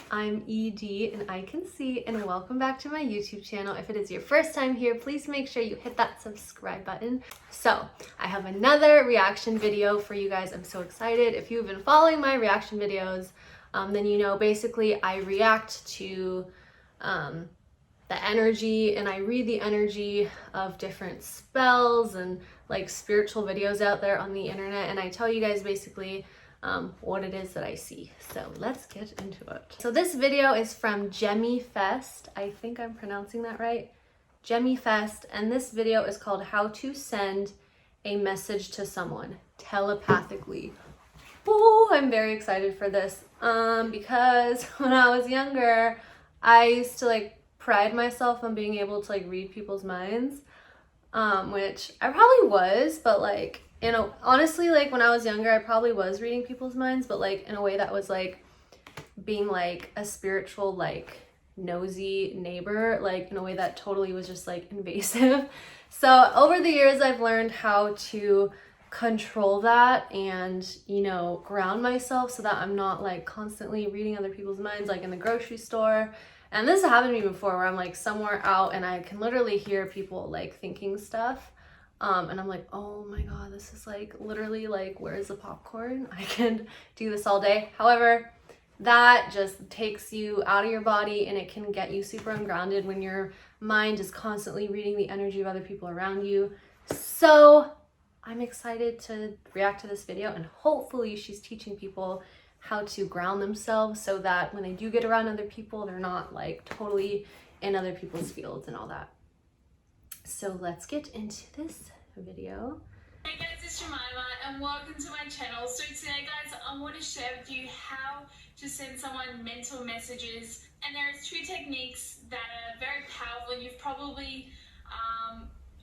I'm ED and I can see, and welcome back to my YouTube channel. If it is your first time here, please make sure you hit that subscribe button. So I have another reaction video for you guys. I'm so excited. If you've been following my reaction videos, then you know basically I react to the energy and I read the energy of different spells and like spiritual videos out there on the internet, and I tell you guys basically what it is that I see. So let's get into it. So this video is from JEMIFEST. I think I'm pronouncing that right. JEMIFEST, and this video is called How to Send a Message to Someone Telepathically. Oh, I'm very excited for this because when I was younger, I used to like pride myself on being able to like read people's minds, which I probably was, but like, you know, honestly, like when I was younger, I probably was reading people's minds, but like in a way that was like being like a spiritual, like nosy neighbor, like in a way that totally was just like invasive. So over the years, I've learned how to control that and, you know, ground myself so that I'm not like constantly reading other people's minds, like in the grocery store. And this happened to me before where I'm like somewhere out and I can literally hear people like thinking stuff. And I'm like, oh my God, this is like literally like, where's the popcorn? I can do this all day. However, that just takes you out of your body and it can get you super ungrounded when your mind is constantly reading the energy of other people around you. So I'm excited to react to this video, and hopefully she's teaching people how to ground themselves so that when they do get around other people, they're not like totally in other people's fields and all that. So let's get into this video. Hey guys, it's Jemima and welcome to my channel. So today guys, I want to share with you how to send someone mental messages, and there's two techniques that are very powerful and you've probably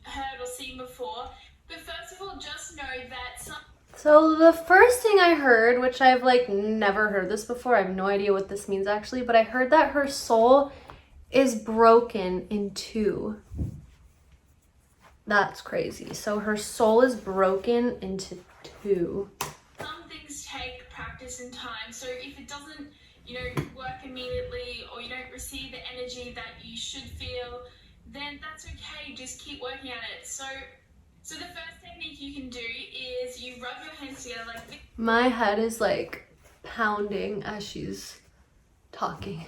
heard or seen before. But first of all, just know that So the first thing I heard, which I've like never heard this before, I have no idea what this means actually, but I heard that her soul is broken in two. That's crazy. So her soul is broken into two. some things take practice and time. So if it doesn't, you know, work immediately, or you don't receive the energy that you should feel, then that's okay. Just keep working at it. So the first technique you can do is you rub your hands together like this. My head is like pounding as she's talking.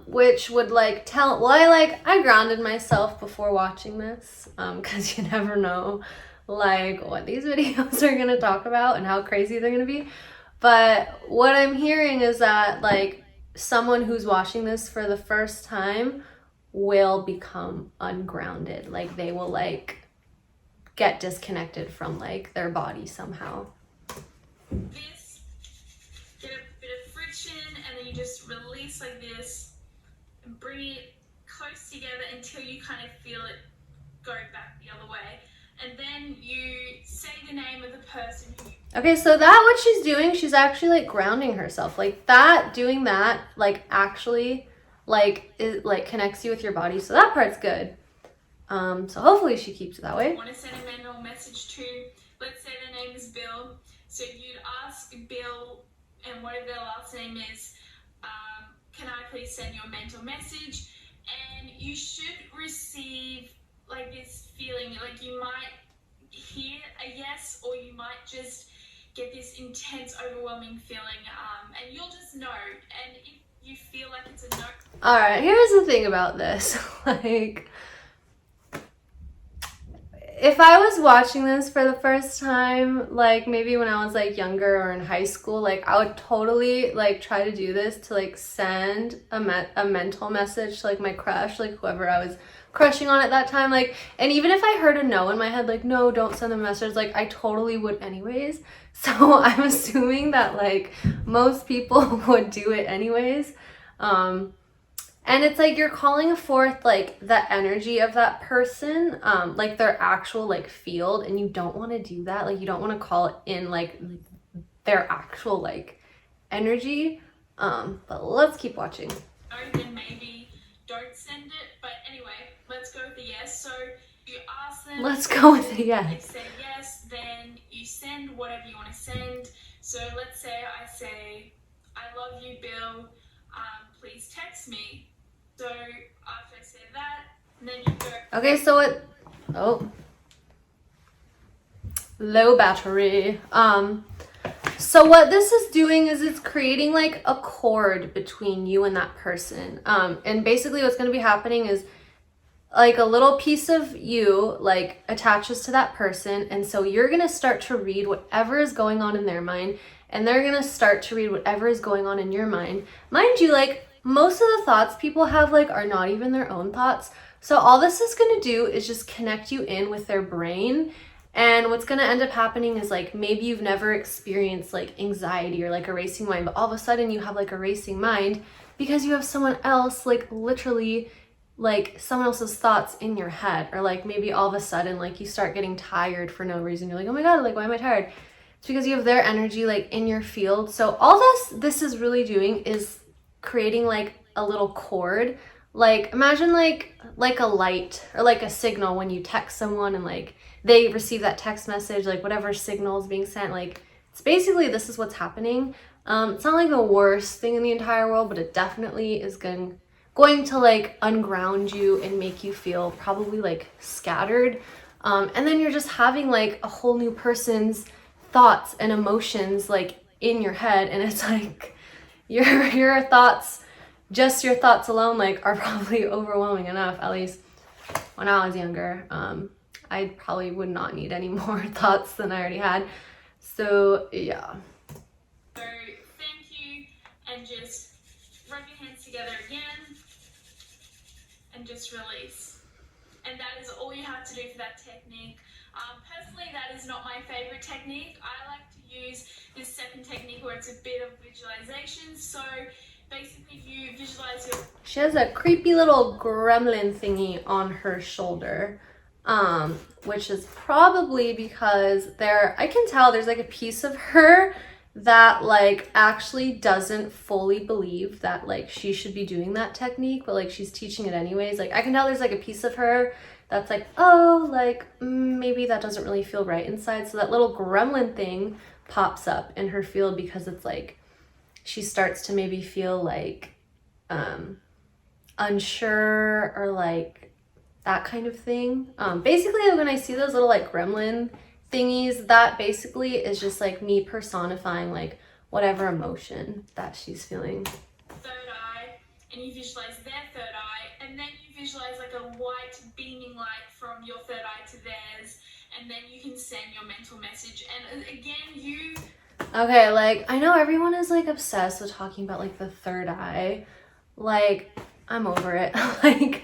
Which would like tell, well, I grounded myself before watching this, because you never know like what these videos are gonna talk about and how crazy they're gonna be. But what I'm hearing is that like someone who's watching this for the first time will become ungrounded. Like they will like get disconnected from like their body somehow. This, get a bit of friction, and then you just release like this and bring it close together until you kind of feel it go back the other way. And then you say the name of the person who... Okay, so that what she's doing, she's actually like grounding herself. Like that, doing that, like actually like it like connects you with your body. So that part's good. So hopefully she keeps it that way. I want to send a mental message to, let's say their name is Bill. So you'd ask Bill, and whatever their last name is, can I please send you a mental message? And you should receive like this feeling, like you might hear a yes, or you might just get this intense, overwhelming feeling, and you'll just know. And if you feel like it's a no. All right, here's the thing about this. Like, if I was watching this for the first time, like maybe when I was like younger or in high school, like I would totally like try to do this to like send a mental message to like my crush, like whoever I was crushing on at that time. Like, and even if I heard a no in my head, like no, don't send the message, like I totally would anyways. So I'm assuming that like most people would do it anyways. And it's like you're calling forth like the energy of that person, like their actual like field, and you don't want to do that. Like you don't want to call in like their actual like energy. But let's keep watching. Then maybe don't send it. But anyway, let's go with the yes. So you ask them. Let's go with the yes. They say yes, then you send whatever you want to send. So let's say I say, I love you, Bill. Please text me. So after I say that, and then you go. Okay, so it, oh, low battery. So what this is doing is it's creating like a cord between you and that person. And basically what's going to be happening is like a little piece of you like attaches to that person, and so you're going to start to read whatever is going on in their mind, and they're going to start to read whatever is going on in your mind. Mind you, like most of the thoughts people have like are not even their own thoughts. So all this is going to do is just connect you in with their brain. And what's going to end up happening is like maybe you've never experienced like anxiety or like a racing mind, but all of a sudden you have like a racing mind because you have someone else, like literally like someone else's thoughts in your head. Or like maybe all of a sudden like you start getting tired for no reason. You're like, oh my God, like why am I tired? It's because you have their energy like in your field. So all this is really doing is creating like a little cord. Like imagine like a light or like a signal when you text someone and like they receive that text message, like whatever signal is being sent. Like it's basically this is what's happening. It's not like the worst thing in the entire world, but it definitely is going to like unground you and make you feel probably like scattered. And then you're just having like a whole new person's thoughts and emotions like in your head, and it's like your thoughts, just your thoughts alone like are probably overwhelming enough. At least when I was younger, I probably would not need any more thoughts than I already had. So yeah. So thank you, and just rub your hands together again and just release. And that is all you have to do for that technique. Personally, that is not my favorite technique. I like to use this second technique where it's a bit of visualization. So basically you visualize your... She has a creepy little gremlin thingy on her shoulder, which is probably because I can tell there's like a piece of her that like actually doesn't fully believe that like she should be doing that technique, but like she's teaching it anyways. Like I can tell there's like a piece of her that's like, oh, like maybe that doesn't really feel right inside. So that little gremlin thing pops up in her field because it's like she starts to maybe feel like unsure or like that kind of thing. Basically when I see those little like gremlin thingies, that basically is just like me personifying like whatever emotion that she's feeling. Third eye, and you visualize their third eye, and then you visualize like a white beaming light from your third eye to theirs, and then you can send your mental message. And again, okay, like I know everyone is like obsessed with talking about like the third eye. Like I'm over it. Like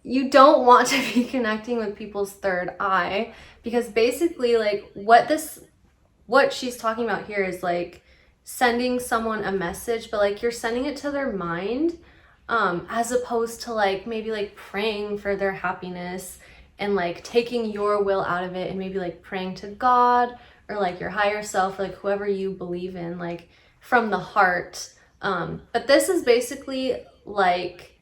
you don't want to be connecting with people's third eye, because basically like what she's talking about here is like sending someone a message, but like you're sending it to their mind, as opposed to like maybe like praying for their happiness and like taking your will out of it and maybe like praying to God or like your higher self, like whoever you believe in, like from the heart. But this is basically like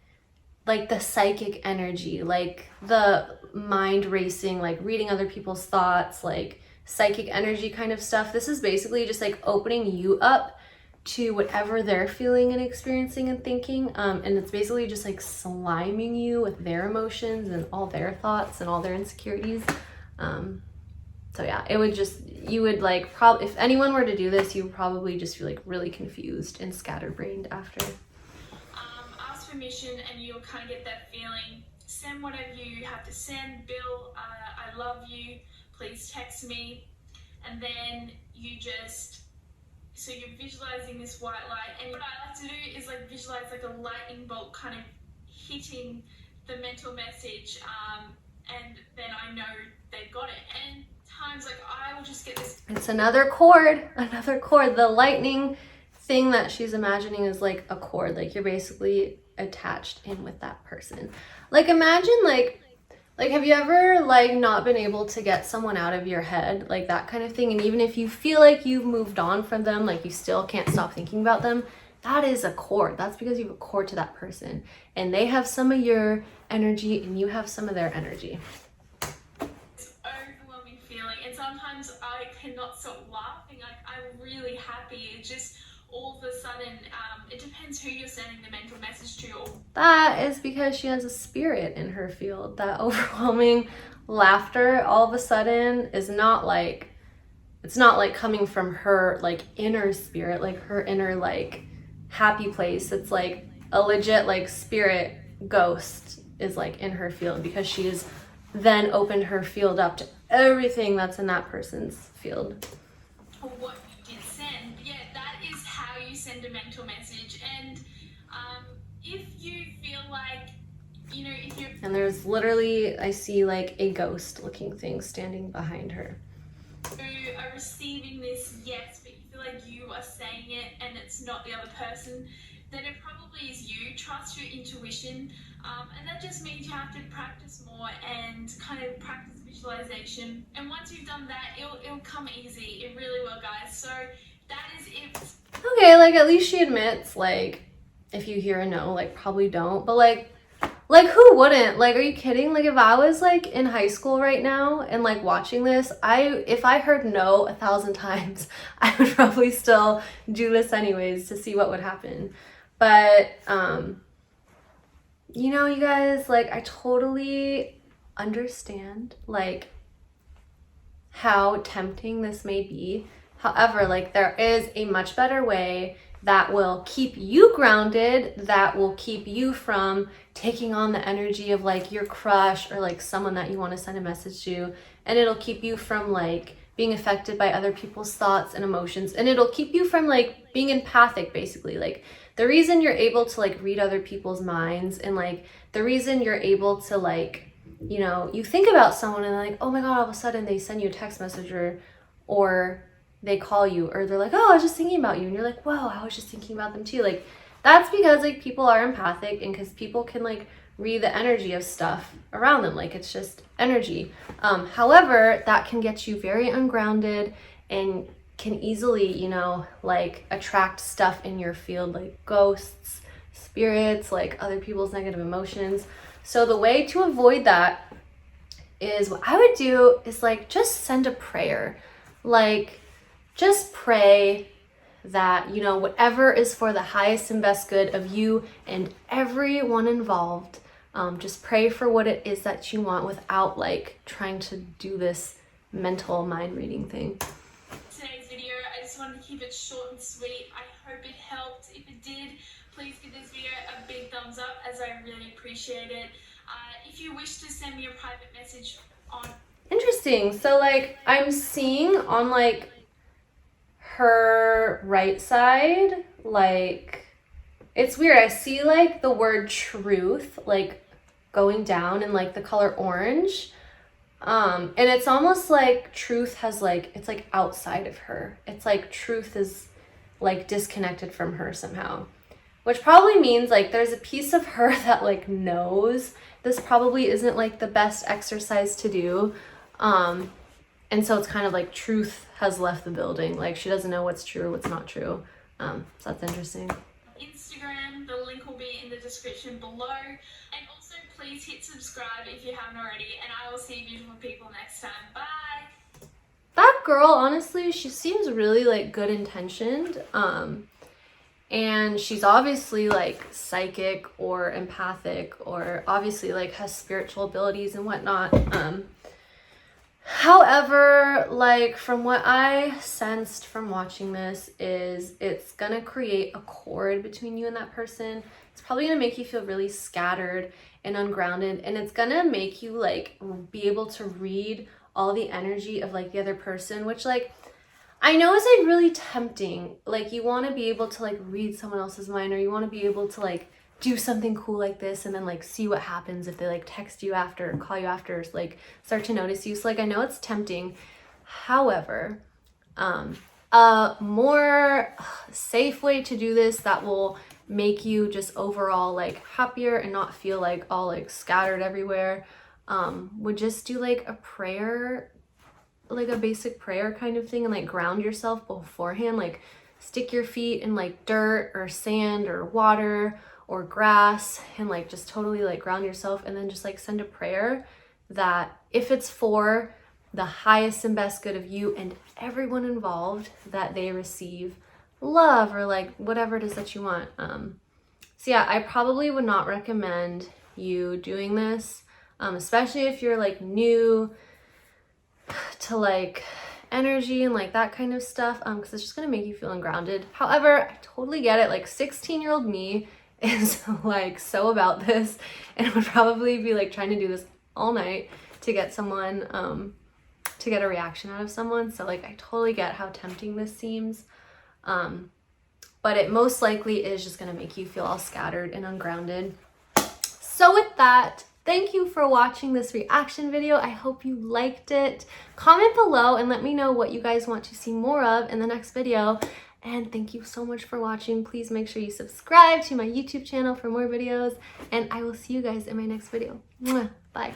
the psychic energy, like the mind racing, like reading other people's thoughts, like psychic energy kind of stuff. This is basically just like opening you up to whatever they're feeling and experiencing and thinking. And it's basically just like sliming you with their emotions and all their thoughts and all their insecurities. So yeah, you would like probably, if anyone were to do this, you would probably just feel like really confused and scatterbrained after. Ask permission and you'll kind of get that feeling. Send whatever you have to send. Bill, I love you. Please text me. And then so you're visualizing this white light. And what I like to do is like visualize like a lightning bolt kind of hitting the mental message. And then I know they've got it. And times like I will just get this. It's another cord. The lightning thing that she's imagining is like a cord. Like you're basically attached in with that person. Like imagine like have you ever like not been able to get someone out of your head, like that kind of thing? And even if you feel like you've moved on from them, like you still can't stop thinking about them, that is a cord. That's because you have a cord to that person and they have some of your energy and you have some of their energy. It's overwhelming feeling, and sometimes I cannot stop laughing. Like I'm really happy. It's just all of a sudden, it depends who you're sending the mental message to. Or that is because she has a spirit in her field. That overwhelming laughter all of a sudden is not like, it's not like coming from her like inner spirit, like her inner like happy place. It's like a legit like spirit ghost is like in her field, because she's then opened her field up to everything that's in that person's field. what you did send. But yeah, that is how you send a mental message. And if you feel like, you know, if you're... And there's literally, I see like a ghost looking thing standing behind her. You are receiving this, yes, but you feel like you are saying it and it's not the other person, then it probably is you. Trust your intuition. And that just means you have to practice more and kind of practice visualization. And once you've done that, it'll come easy. It really will, guys. So that is it. Okay, like at least she admits, like, if you hear a no, like probably don't. But like who wouldn't? Like, are you kidding? Like if I was like in high school right now and like watching this, if I heard no 1,000 times, I would probably still do this anyways to see what would happen. But you know, you guys, like I totally understand like how tempting this may be. However, like there is a much better way that will keep you grounded, that will keep you from taking on the energy of like your crush or like someone that you want to send a message to, and it'll keep you from like being affected by other people's thoughts and emotions, and it'll keep you from like being empathic, basically. Like the reason you're able to like read other people's minds, and like the reason you're able to like, you know, you think about someone and like, oh my god, all of a sudden they send you a text message, or they call you, or they're like, oh, I was just thinking about you, and you're like, whoa, I was just thinking about them too. Like that's because like people are empathic, and because people can like read the energy of stuff around them. Like it's just energy. However, that can get you very ungrounded and can easily, you know, like attract stuff in your field, like ghosts, spirits, like other people's negative emotions. So the way to avoid that is, what I would do is like just send a prayer. Like just pray that, you know, whatever is for the highest and best good of you and everyone involved, just pray for what it is that you want without like trying to do this mental mind reading thing. Today's video, I just wanted to keep it short and sweet. I hope it helped. If it did, please give this video a big thumbs up, as I really appreciate it. If you wish to send me a private message on... Interesting. So like I'm seeing on like her right side, like it's weird, I see like the word truth like going down in like the color orange, and it's almost like truth has like, it's like outside of her. It's like truth is like disconnected from her somehow, which probably means like there's a piece of her that like knows this probably isn't like the best exercise to do, and so it's kind of like truth has left the building. Like she doesn't know what's true or what's not true. So that's interesting. Instagram, the link will be in the description below. And also please hit subscribe if you haven't already. And I will see you beautiful people next time. Bye! That girl, honestly, she seems really like good intentioned. And she's obviously like psychic or empathic, or obviously like has spiritual abilities and whatnot. However, like from what I sensed from watching this is it's gonna create a cord between you and that person. It's probably gonna make you feel really scattered and ungrounded, and it's gonna make you like be able to read all the energy of like the other person, which like I know is like really tempting. Like you want to be able to like read someone else's mind, or you want to be able to like do something cool like this and then like see what happens if they like text you after or call you after, like start to notice you. So like I know it's tempting. However, a more safe way to do this that will make you just overall like happier and not feel like all like scattered everywhere, would just do like a prayer, like a basic prayer kind of thing, and like ground yourself beforehand. Like stick your feet in like dirt or sand or water or grass and like just totally like ground yourself, and then just like send a prayer that if it's for the highest and best good of you and everyone involved, that they receive love or like whatever it is that you want. So yeah, I probably would not recommend you doing this, especially if you're like new to like energy and like that kind of stuff, because it's just gonna make you feel ungrounded. However, I totally get it. Like 16-year-old me is like so about this and would probably be like trying to do this all night to get someone, to get a reaction out of someone. So like I totally get how tempting this seems, but it most likely is just gonna make you feel all scattered and ungrounded. So with that, thank you for watching this reaction video. I hope you liked it. Comment below and let me know what you guys want to see more of in the next video. And thank you so much for watching. Please make sure you subscribe to my YouTube channel for more videos, and I will see you guys in my next video. Mwah. Bye.